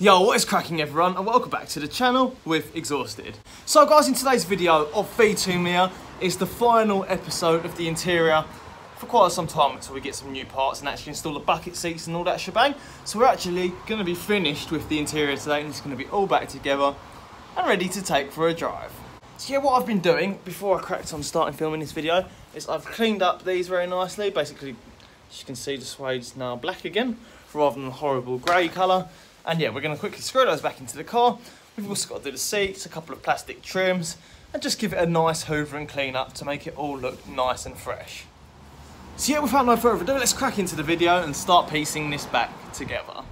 Yo, what is cracking everyone, and welcome back to the channel with Exhausted. So guys, in today's video of V2 Mia is the final episode of the interior for quite some time until we get some new parts and actually install the bucket seats and all that shebang. So we're actually going to be finished with the interior today and it's going to be all back together and ready to take for a drive. So yeah, what I've been doing before I cracked on starting filming this video is I've cleaned up these very nicely. Basically, as you can see, the suede's now black again rather than the horrible grey colour. And yeah, we're going to quickly screw those back into the car. We've also got to do the seats, a couple of plastic trims, and just give it a nice hoover and clean up to make it all look nice and fresh. So yeah, without no further ado, let's crack into the video and start piecing this back together.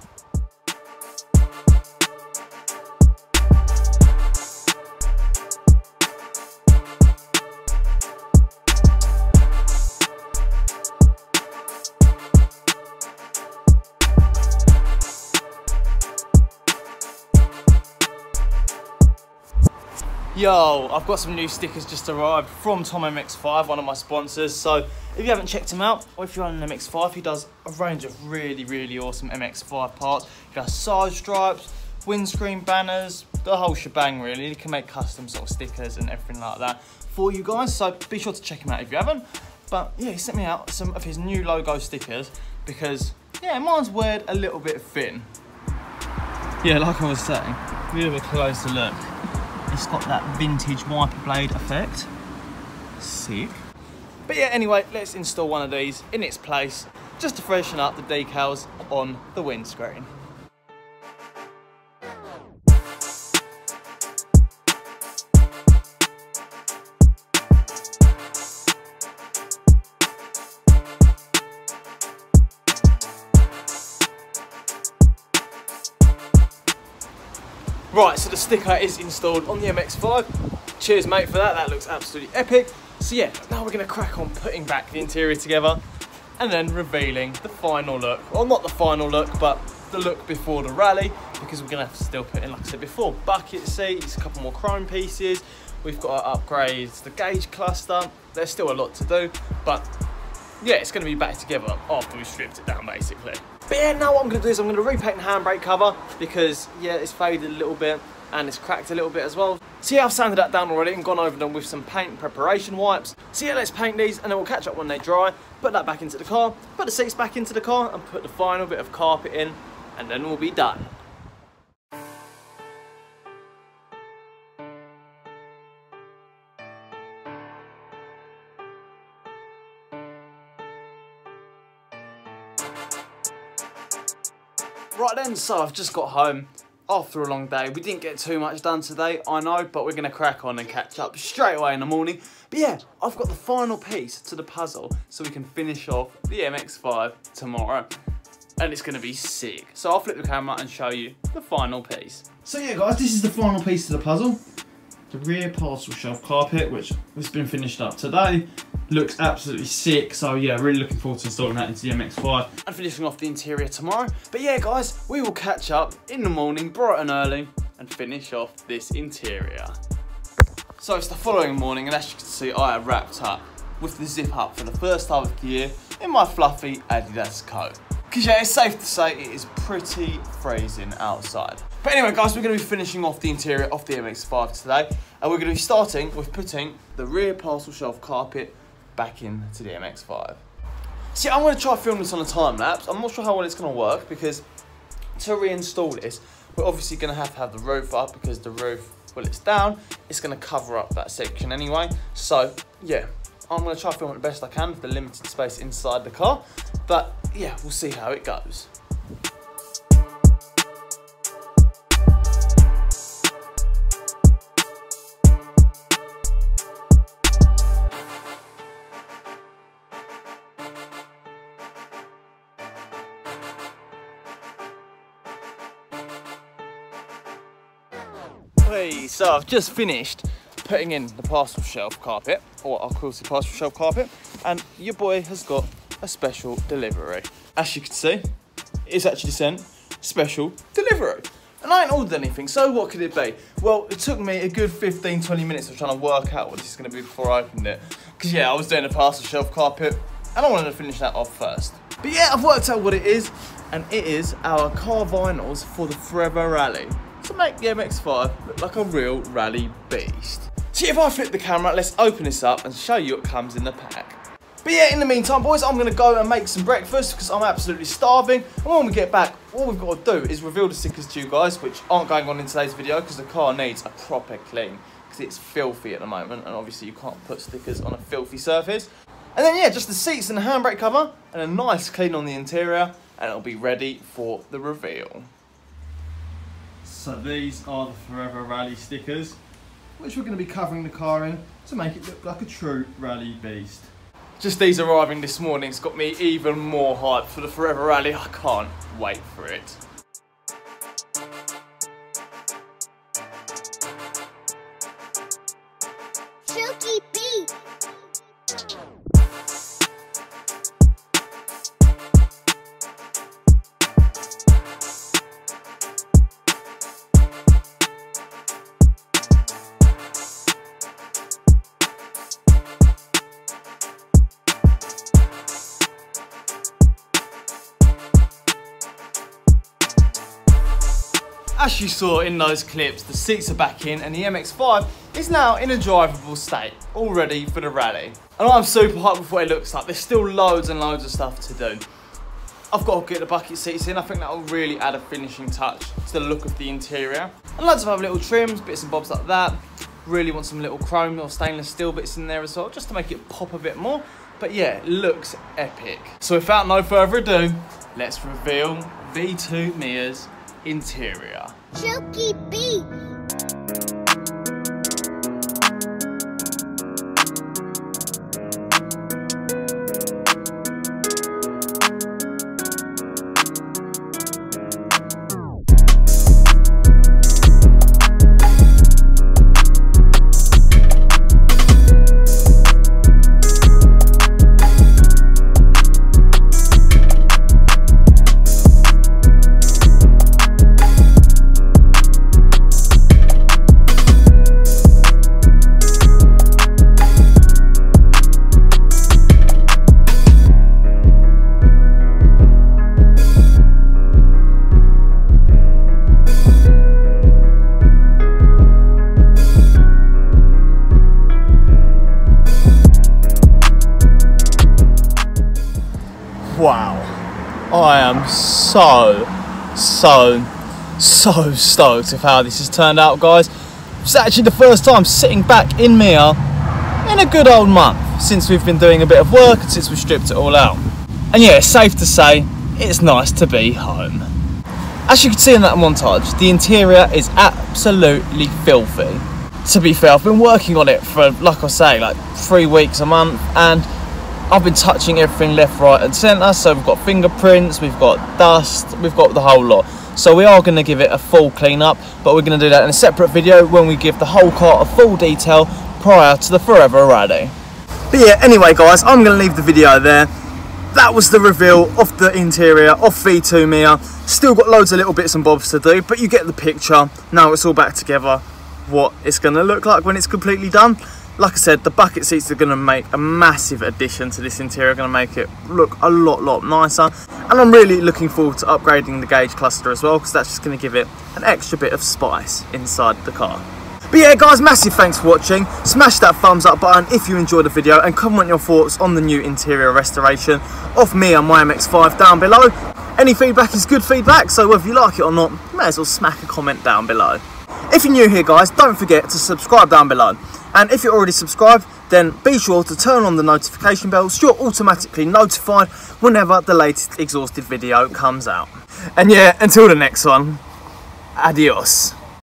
Yo, I've got some new stickers just arrived from Mazda MX5, one of my sponsors. So if you haven't checked him out, or if you're on an MX5, he does a range of really awesome MX5 parts. He does side stripes, windscreen banners, the whole shebang really. He can make custom sort of stickers and everything like that for you guys. So be sure to check him out if you haven't. But yeah, he sent me out some of his new logo stickers because, yeah, mine's weared a little bit thin. Yeah, like I was saying, a little bit closer look. It's got that vintage wiper blade effect. Sick. But yeah, anyway, let's install one of these in its place just to freshen up the decals on the windscreen. Right, so the sticker is installed on the MX5. Cheers mate for that, that looks absolutely epic. So yeah, now we're gonna crack on putting back the interior together and then revealing the final look. Well, not the final look, but the look before the rally, because we're gonna have to still put in, like I said before, bucket seats, a couple more chrome pieces. We've got to upgrade the gauge cluster. There's still a lot to do, but yeah, it's gonna be back together after we've stripped it down basically. But yeah, now what I'm going to do is I'm going to repaint the handbrake cover because, yeah, it's faded a little bit and it's cracked a little bit as well. So yeah, I've sanded that down already and gone over them with some paint preparation wipes. So yeah, let's paint these and then we'll catch up when they dry, put that back into the car, put the seats back into the car and put the final bit of carpet in and then we'll be done. Right then, so I've just got home after a long day. We didn't get too much done today, I know, but we're going to crack on and catch up straight away in the morning. But yeah, I've got the final piece to the puzzle so we can finish off the MX5 tomorrow. And it's going to be sick. So I'll flip the camera and show you the final piece. So yeah guys, this is the final piece to the puzzle. The rear parcel shelf carpet, which has been finished up today. Looks absolutely sick, so yeah, really looking forward to installing that into the MX5 and finishing off the interior tomorrow. But yeah guys, we will catch up in the morning bright and early and finish off this interior. So it's the following morning and as you can see, I have wrapped up with the zip up for the first time of the year in my fluffy Adidas coat. Because yeah, it's safe to say it is pretty freezing outside. But anyway guys, we're going to be finishing off the interior of the MX5 today and we're going to be starting with putting the rear parcel shelf carpet back into the MX5. See, I'm going to try film this on a time lapse. I'm not sure how well it's going to work because to reinstall this, we're obviously going to have the roof up because the roof, well, it's down. It's going to cover up that section anyway. So yeah, I'm going to try film it the best I can with the limited space inside the car. But yeah, we'll see how it goes. So I've just finished putting in the parcel shelf carpet, or our quilted parcel shelf carpet, and your boy has got a special delivery. As you can see, it's actually sent special delivery. And I ain't ordered anything, so what could it be? Well, it took me a good 15-20 minutes of trying to work out what this is going to be before I opened it. Because yeah, I was doing a parcel shelf carpet, and I wanted to finish that off first. But yeah, I've worked out what it is, and it is our car vinyls for the Forever Rally to make the MX5 look like a real rally beast. So if I flip the camera, let's open this up and show you what comes in the pack. But yeah, in the meantime, boys, I'm going to go and make some breakfast because I'm absolutely starving. And when we get back, all we've got to do is reveal the stickers to you guys, which aren't going on in today's video because the car needs a proper clean because it's filthy at the moment. And obviously you can't put stickers on a filthy surface. And then yeah, just the seats and the handbrake cover and a nice clean on the interior and it'll be ready for the reveal. So these are the Forever Rally stickers, which we're going to be covering the car in to make it look like a true rally beast. Just these arriving this morning's got me even more hyped for the Forever Rally. I can't wait for it. Silky beat. As you saw in those clips, the seats are back in and the MX5 is now in a drivable state, all ready for the rally. And I'm super hyped with what it looks like. There's still loads and loads of stuff to do. I've got to get the bucket seats in. I think that will really add a finishing touch to the look of the interior. And loads of other little trims, bits and bobs like that. Really want some little chrome or stainless steel bits in there as well, just to make it pop a bit more. But yeah, it looks epic. So without no further ado, let's reveal V2 Mia's interior. Silky beat. Wow, I am so stoked with how this has turned out, guys. It's actually the first time sitting back in Mia in a good old month since we've been doing a bit of work and since we stripped it all out. And yeah, it's safe to say it's nice to be home. As you can see in that montage, the interior is absolutely filthy. To be fair, I've been working on it for, like I say, like 3 weeks a month, and I've been touching everything left, right and centre. So we've got fingerprints, we've got dust, we've got the whole lot. So we are going to give it a full clean up, but we're going to do that in a separate video when we give the whole car a full detail prior to the Forever Rally. But yeah, anyway guys, I'm going to leave the video there. That was the reveal of the interior of V2 Mia. Still got loads of little bits and bobs to do, but you get the picture. Now it's all back together, what it's going to look like when it's completely done. Like I said, the bucket seats are going to make a massive addition to this interior, going to make it look a lot nicer. And I'm really looking forward to upgrading the gauge cluster as well, because that's just going to give it an extra bit of spice inside the car. But yeah guys, massive thanks for watching. Smash that thumbs up button if you enjoyed the video, and comment your thoughts on the new interior restoration of Mia my MX5 down below. Any feedback is good feedback, so whether you like it or not, you may as well smack a comment down below. If you're new here guys, don't forget to subscribe down below. And if you're already subscribed, then be sure to turn on the notification bell so you're automatically notified whenever the latest exhausted video comes out. And yeah, until the next one, adios.